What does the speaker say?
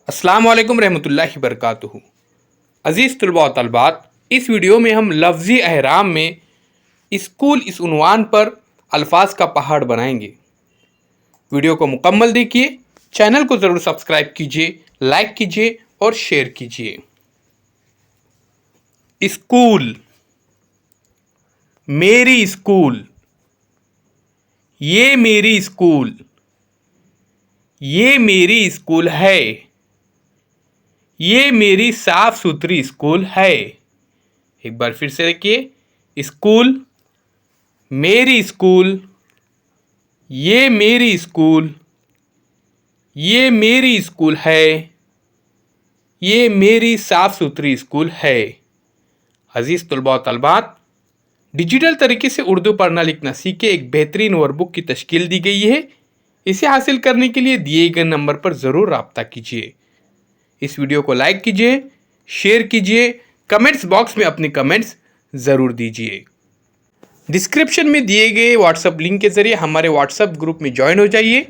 अस्सलाम वालेकुम रहमतुल्लाहि बरकातुहू। अज़ीज़ तलबा व तलबात, इस वीडियो में हम लफ्ज़ी अहराम में स्कूल इस उन्वान पर अल्फाज का पहाड़ बनाएंगे। वीडियो को मुकम्मल देखिए, चैनल को ज़रूर सब्सक्राइब कीजिए, लाइक कीजिए और शेयर कीजिए। स्कूल, मेरी स्कूल, ये मेरी स्कूल, ये मेरी स्कूल है, ये मेरी साफ सुथरी स्कूल है। एक बार फिर से देखिए, स्कूल, मेरी स्कूल, ये मेरी स्कूल, ये मेरी स्कूल है, ये मेरी साफ सुथरी स्कूल है। अजीज़ तलबा व तलबात, डिजिटल तरीके से उर्दू पढ़ना लिखना सीखे एक बेहतरीन वर्कबुक की तश्कील दी गई है। इसे हासिल करने के लिए दिए गए नंबर पर ज़रूर रब्ता कीजिए। इस वीडियो को लाइक कीजिए, शेयर कीजिए, कमेंट्स बॉक्स में अपने कमेंट्स ज़रूर दीजिए। डिस्क्रिप्शन में दिए गए व्हाट्सएप लिंक के ज़रिए हमारे व्हाट्सएप ग्रुप में ज्वाइन हो जाइए।